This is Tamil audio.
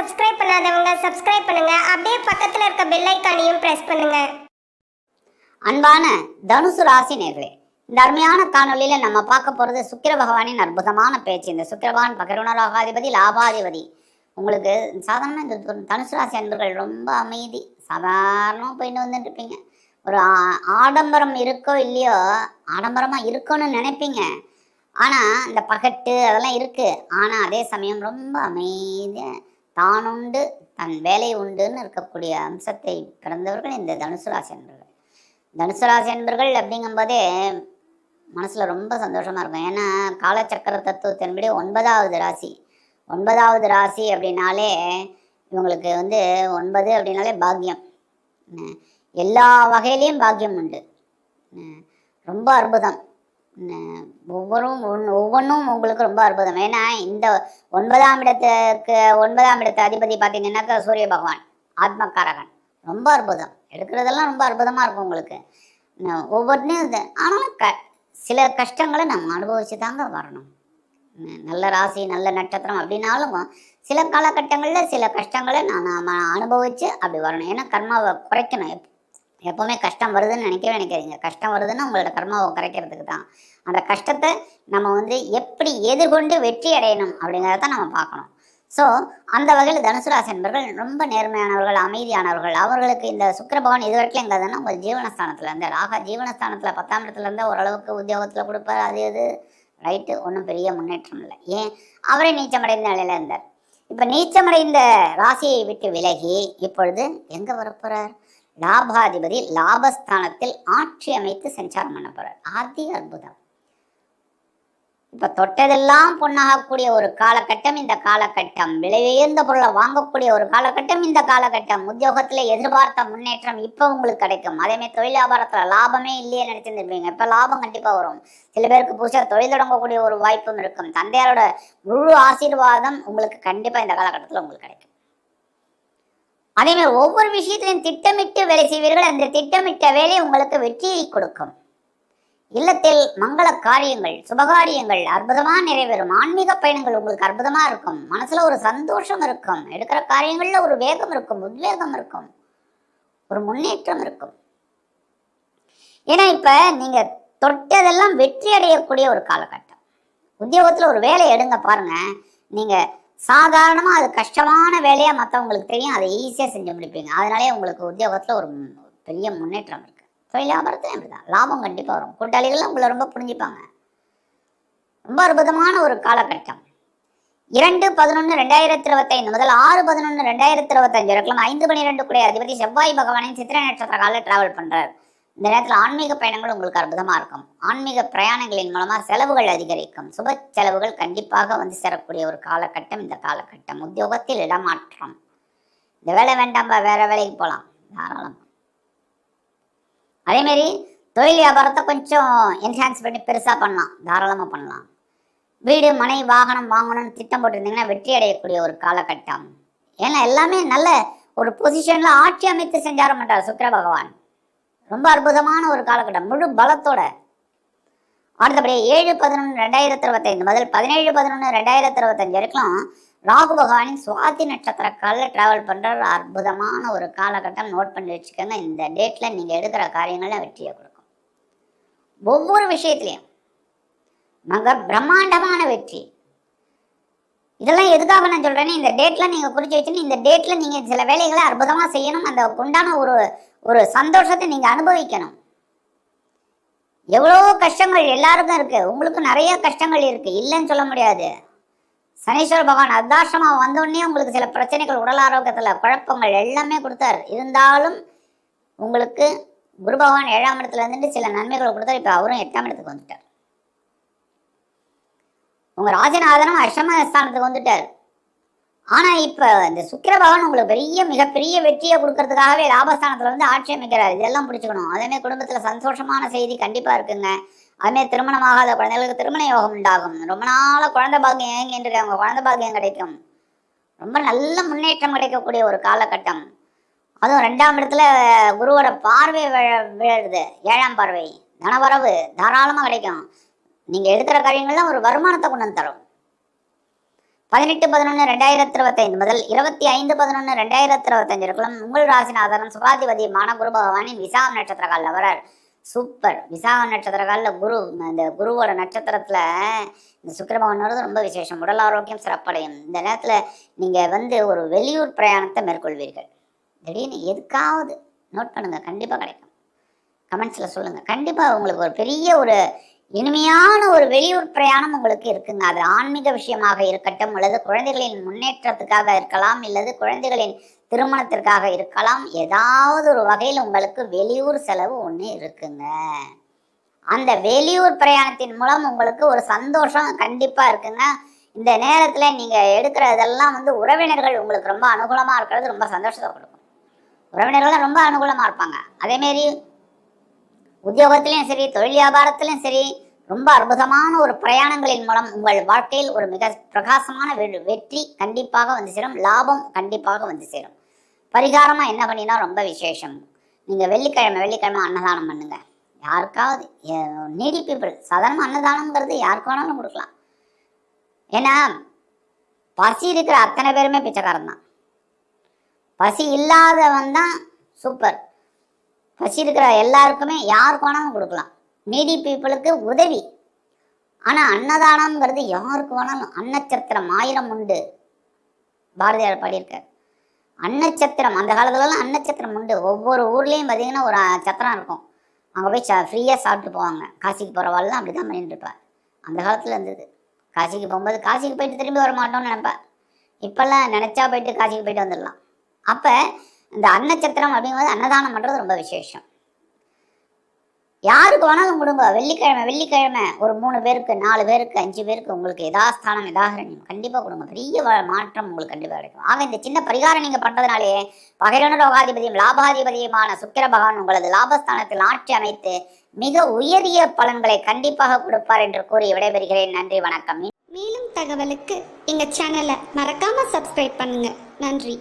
சப்ஸ்கிரைப் பண்ணாதவங்க சப்ஸ்கிரைப் பண்ணுங்க. அப்படியே பக்கத்துல இருக்க பெல் ஐகானையும் பிரஸ் பண்ணுங்க. அன்பான தனுசு ராசி நேர்களே, இந்த அருமையான காணொலியில நம்ம பார்க்க போறது சுக்கிர பகவானின் அற்புதமான பேச்சு. இந்த சுக்கிர பகவான் பகருணராகாதிபதி, லாபாதிபதி. உங்களுக்கு சாதாரண இந்த தனுசு ராசி அன்பர்கள் ரொம்ப அமைதி, சாதாரணமாக போயிட்டு வந்துட்டு இருப்பீங்க. ஒரு ஆடம்பரம் இருக்கோ இல்லையோ, ஆடம்பரமா இருக்கணும்னு நினைப்பீங்க. ஆனா இந்த பகட்டு அதெல்லாம் இருக்கு. ஆனா அதே சமயம் ரொம்ப அமைதியா தானுண்டு தன் வேலை உண்டுன்னு இருக்கக்கூடிய அம்சத்தை பிறந்தவர்கள் இந்த தனுசு ராசி அன்பர்கள். தனுசு ராசி அன்பர்கள் அப்படிங்கும்போதே மனசுல ரொம்ப சந்தோஷமா இருக்கும். ஏன்னா காலச்சக்கர தத்துவத்தின்படி 9வது ராசி. 9வது ராசி அப்படின்னாலே இவங்களுக்கு 9 அப்படின்னாலே பாக்கியம். எல்லா வகையிலையும் பாக்கியம் உண்டு. ரொம்ப அற்புதம். ஒவ்வொன்றும் உங்களுக்கு ரொம்ப அற்புதம். ஏன்னா இந்த 9ஆம் இடத்து அதிபதி பார்த்தீங்கன்னாக்கா சூரிய பகவான், ஆத்மகாரகன். ரொம்ப அற்புதம். எடுக்கிறதெல்லாம் ரொம்ப அற்புதமாக இருக்கும் உங்களுக்கு. ஒவ்வொன்றையும் இது. ஆனாலும் சில கஷ்டங்களை நம்ம அனுபவிச்சு தாங்க வரணும். நல்ல ராசி நல்ல நட்சத்திரம் அப்படின்னாலும் சில காலகட்டங்களில் சில கஷ்டங்களை நாம் அனுபவித்து அப்படி வரணும். ஏன்னா கர்மாவை குறைக்கணும். எப்போவுமே கஷ்டம் வருதுன்னு நினைக்காதீங்க. கஷ்டம் வருதுன்னா உங்களோட கர்மாவை குறைக்கிறதுக்கு தான். அந்த கஷ்டத்தை நம்ம எப்படி எதிர்கொண்டு வெற்றி அடையணும் அப்படிங்கிறத நம்ம பார்க்கணும். ஸோ அந்த வகையில் தனுசு ராசி என்பவர்கள் ரொம்ப நேர்மையானவர்கள், அமைதியானவர்கள். அவர்களுக்கு இந்த சுக்கிர பகவான் இது வரைக்கும் எங்கே இருந்தால் உங்கள் ஜீவனஸ்தானத்தில் இருந்தார். ஆக ஜீவனஸ்தானத்தில் 10ஆம் இடத்துல இருந்தால் ஓரளவுக்கு உத்தியோகத்தில் கொடுப்பார். அது ரைட்டு, ஒன்றும் பெரிய முன்னேற்றம் இல்லை. ஏன் அவரே நீச்சமடைந்த நிலையில் இருந்தார். இப்போ நீச்சமடைந்த ராசியை விட்டு விலகி இப்பொழுது எங்கே வரப்போகிறார்? லாபாதிபதி லாபஸ்தானத்தில் ஆட்சி அமைத்து சஞ்சாரம் பண்ண போறார். அதி அற்புதம். இப்ப தொட்டதெல்லாம் பொண்ணாகக்கூடிய ஒரு காலகட்டம் இந்த காலகட்டம். விலை உயர்ந்த பொருளை வாங்கக்கூடிய ஒரு காலகட்டம் இந்த காலகட்டம். உத்தியோகத்துல எதிர்பார்த்த முன்னேற்றம் இப்ப உங்களுக்கு கிடைக்கும். அதே மாதிரி தொழில் வியாபாரத்துல லாபமே இல்லையே நினைச்சிருந்துருப்பீங்க. இப்ப லாபம் கண்டிப்பா வரும். சில பேருக்கு புதுசாக தொழில் தொடங்கக்கூடிய ஒரு வாய்ப்பும் இருக்கும். தந்தையாரோட முழு ஆசீர்வாதம் உங்களுக்கு கண்டிப்பா இந்த காலகட்டத்தில் உங்களுக்கு கிடைக்கும். அதே மாதிரி ஒவ்வொரு விஷயத்திலையும் திட்டமிட்டு வேலை செய்வீர்கள். அந்த திட்டமிட்ட வேலை உங்களுக்கு வெற்றியை கொடுக்கும். இல்லத்தில் மங்கள காரியங்கள், சுபகாரியங்கள் அற்புதமா நிறைவேறும். ஆன்மீக பயணங்கள் உங்களுக்கு அற்புதமா இருக்கும். மனசுல ஒரு சந்தோஷம் இருக்கும். எடுக்கிற காரியங்கள்ல ஒரு வேகம் இருக்கும், உத்வேகம் இருக்கும், ஒரு முன்னேற்றம் இருக்கும். ஏன்னா இப்ப நீங்க தொட்டதெல்லாம் வெற்றி அடையக்கூடிய ஒரு காலகட்டம். உத்தியோகத்துல ஒரு வேலை எடுங்க பாருங்க. நீங்க சாதாரணமாக அது கஷ்டமான வேலையாக மற்றவங்களுக்கு தெரியும். அதை ஈஸியாக செஞ்சு முடிப்பீங்க. அதனாலே உங்களுக்கு உத்தியோகத்தில் ஒரு பெரிய முன்னேற்றம் இருக்குது. தொழில் வியாபாரத்தில் அப்படிதான் லாபம் கண்டிப்பாக வரும். கூட்டாளிகளும் உங்களை ரொம்ப புரிஞ்சுப்பாங்க. ரொம்ப அற்புதமான ஒரு காலகட்டம். 2/11/2025 முதல் 6/11/2025 வரைக்கும் 5/12 கூடிய அதிபதி செவ்வாய் பகவானின் சித்திரை நட்சத்திர காலில் டிராவல் பண்ணுறார். இந்த நேரத்தில் ஆன்மீக பயணங்கள் உங்களுக்கு அற்புதமாக இருக்கும். ஆன்மீக பிரயாணங்களின் மூலமாக செலவுகள் அதிகரிக்கும். சுப செலவுகள் கண்டிப்பாக சேரக்கூடிய ஒரு காலகட்டம் இந்த காலகட்டம். உத்தியோகத்தில் இடமாற்றம். இந்த வேலை வேண்டாம்பா, வேற வேலைக்கு போகலாம் தாராளம். அதேமாரி தொழில் வியாபாரத்தை கொஞ்சம் என்ஹான்ஸ் பண்ணி பெருசாக பண்ணலாம், தாராளமாக பண்ணலாம். வீடு மனை வாகனம் வாங்கணும்னு திட்டம் போட்டிருந்தீங்கன்னா வெற்றி அடையக்கூடிய ஒரு காலகட்டம். ஏன்னா எல்லாமே நல்ல ஒரு பொசிஷனில் ஆட்சி அமைத்து சஞ்சாரம் பண்ணுறார் சுக்கிர பகவான். ரொம்ப அற்புதமான ஒரு காலகட்டம் முழு பலத்தோட. அடுத்தபடி 7/11/2025 முதல் 17/11/2025 வரைக்கும் ராகு பகவானின் சுவாதி நட்சத்திர காலில் டிராவல் பண்ற அற்புதமான ஒரு காலகட்டம். நோட் பண்ணி வச்சுக்கோங்க. இந்த டேட்ல நீங்க எடுக்கிற காரியங்கள்ல வெற்றியை கொடுக்கும். ஒவ்வொரு விஷயத்திலையும் மிக பிரம்மாண்டமான வெற்றி. இதெல்லாம் எதுக்காக நான் சொல்றேன்னு இந்த டேட்ல நீங்க குறிச்சு வச்சுன்னு இந்த டேட்ல நீங்க சில வேலைகளை அற்புதமா செய்யணும். அந்த உண்டான ஒரு சந்தோஷத்தை நீங்க அனுபவிக்கணும். எவ்வளோ கஷ்டங்கள் எல்லாருக்கும் இருக்கு. உங்களுக்கு நிறைய கஷ்டங்கள் இருக்கு, இல்லைன்னு சொல்ல முடியாது. சனீஸ்வர பகவான் அர்த்தாஷ்டமா வந்தோடனே உங்களுக்கு சில பிரச்சனைகள், உடல் ஆரோக்கியத்துல குழப்பங்கள் எல்லாமே கொடுத்தார். இருந்தாலும் உங்களுக்கு குரு பகவான் 7ஆம் இடத்துல இருந்துட்டு சில நன்மைகள் கொடுத்தார். இப்ப அவரும் 8ஆம் இடத்துக்கு வந்துட்டார். உங்க ராஜநாதனும் அஷ்டமஸ்தானத்துக்கு வந்துட்டார். ஆனா இப்ப இந்த சுக்கிர பகவான் உங்களுக்கு மிகப்பெரிய வெற்றியை கொடுக்கறதுக்காகவே லாபஸ்தானத்துல ஆட்சி அமைக்கிறார். இதெல்லாம் பிடிச்சுக்கணும். அதேமாதிரி குடும்பத்துல சந்தோஷமான செய்தி கண்டிப்பா இருக்குங்க. அதுமாதிரி திருமணமாகாத குழந்தைகளுக்கு திருமண யோகம் உண்டாகும். ரொம்ப நாள குழந்தை பாக்கியம் ஏங்கிட்டு இருக்காங்க, குழந்தை பாக்கியம் கிடைக்கும். ரொம்ப நல்ல முன்னேற்றம் கிடைக்கக்கூடிய ஒரு காலகட்டம். அதுவும் 2ஆம் இடத்துல குருவோட பார்வை விழுது, 7ஆம் பார்வை. தனவரவு தாராளமா கிடைக்கும். நீங்க எடுக்கிற காரியங்கள்லாம் ஒரு வருமானத்தை கொண்டு வந்து தரும். 18-11-2025 முதல் 25-11-2025 இருக்குள்ள உங்கள் ராசிநாதன் சுகாதிபதியுமான குரு பகவானின் விசாகம் நட்சத்திர காலில் வரார். சூப்பர். விசாகம் நட்சத்திர காலில் குரு, இந்த குருவோட நட்சத்திரத்துல இந்த சுக்கிர பகவான் வருது ரொம்ப விசேஷம். உடல் ஆரோக்கியம் சிறப்படையும். இந்த நேரத்துல நீங்க ஒரு வெளியூர் பிரயாணத்தை மேற்கொள்வீர்கள். திடீர்னு எதுக்காவது நோட் பண்ணுங்க, கண்டிப்பா கிடைக்கும். கமெண்ட்ஸ்ல சொல்லுங்க. கண்டிப்பா உங்களுக்கு ஒரு பெரிய ஒரு இனிமையான ஒரு வெளியூர் பிரயாணம் உங்களுக்கு இருக்குங்க. அது ஆன்மீக விஷயமாக இருக்கட்டும், அல்லது குழந்தைகளின் முன்னேற்றத்துக்காக இருக்கலாம், இல்லது குழந்தைகளின் திருமணத்திற்காக இருக்கலாம். ஏதாவது ஒரு வகையில் உங்களுக்கு வெளியூர் செலவு ஒன்று இருக்குங்க. அந்த வெளியூர் பிரயாணத்தின் மூலம் உங்களுக்கு ஒரு சந்தோஷம் கண்டிப்பா இருக்குங்க. இந்த நேரத்துல நீங்க எடுக்கிறதெல்லாம் உறவினர்கள் உங்களுக்கு ரொம்ப அனுகூலமா இருக்கிறது ரொம்ப சந்தோஷத்தை கொடுக்கும். உறவினர்கள் ரொம்ப அனுகூலமா இருப்பாங்க. அதேமாரி உத்தியோகத்திலையும் சரி, தொழில் வியாபாரத்திலையும் சரி, ரொம்ப அற்புதமான ஒரு பிரயாணங்களின் மூலம் உங்கள் வாழ்க்கையில் ஒரு மிக பிரகாசமான வெற்றி கண்டிப்பாக வந்து சேரும். லாபம் கண்டிப்பாக வந்து சேரும். பரிகாரமா என்ன பண்ணினா ரொம்ப விசேஷம். நீங்க வெள்ளிக்கிழமை அன்னதானம் பண்ணுங்க. யாருக்காவது நீடி பீப்புள், சாதாரண அன்னதானம்ங்கிறது யாருக்கு வேணாலும் கொடுக்கலாம். ஏன்னா பசி இருக்கிற அத்தனை பேருமே பிச்சைக்காரன் தான். பசி இல்லாதவன் தான் சூப்பர். பசி இருக்கிற எல்லாருக்குமே யாருக்கு வேணாலும் கொடுக்கலாம். நீடி பீப்புளுக்கு உதவி. ஆனால் அன்னதானம்ங்கிறது யாருக்கு வேணாலும். அன்னச்சத்திரம் 1000 உண்டு. பாரதியார் பாடியிருக்கார். அன்னச்சத்திரம் அந்த காலத்துலலாம் அன்னச்சத்திரம் உண்டு. ஒவ்வொரு ஊர்லேயும் பார்த்தீங்கன்னா ஒரு சத்திரம் இருக்கும். அங்கே போய் ஃப்ரீயாக சாப்பிட்டு போவாங்க. காசிக்கு போகிறவாள்லாம் அப்படி தான் பண்ணிட்டு இருப்பார். அந்த காலத்தில் இருந்தது. காசிக்கு போகும்போது காசிக்கு போயிட்டு திரும்பி வர மாட்டோம்னு நினைப்பேன். இப்போல்லாம் நினச்சா போயிட்டு காசிக்கு போயிட்டு வந்துடலாம். அப்போ இந்த அன்னச்சத்திரம் அப்படிங்கும்போது அன்னதானம் பண்ணுறது ரொம்ப விசேஷம். யாருக்கு வேணாலும் கொடுங்க. வெள்ளிக்கிழமை ஒரு 3 பேருக்கு, 4 பேருக்கு, 5 பேருக்கு உங்களுக்கு யதாஸ்தானம் யதாகரண்யம் கண்டிப்பாக கொடுங்க. பெரிய மாற்றம் உங்களுக்கு கண்டிப்பாக கிடைக்கும். ஆக இந்த சின்ன பரிகாரம் நீங்கள் பண்ணுறதுனாலே பகைரன ரோகாதிபதியும் லாபாதிபதியுமான சுக்கிர பகவான் உங்களது லாபஸ்தானத்தில் ஆட்சி அமைத்து மிக உயரிய பலன்களை கண்டிப்பாக கொடுப்பார் என்று கூறி விடைபெறுகிறேன். நன்றி, வணக்கம். மேலும் தகவலுக்கு எங்கள் சேனலை மறக்காமல் சப்ஸ்கிரைப் பண்ணுங்கள். நன்றி.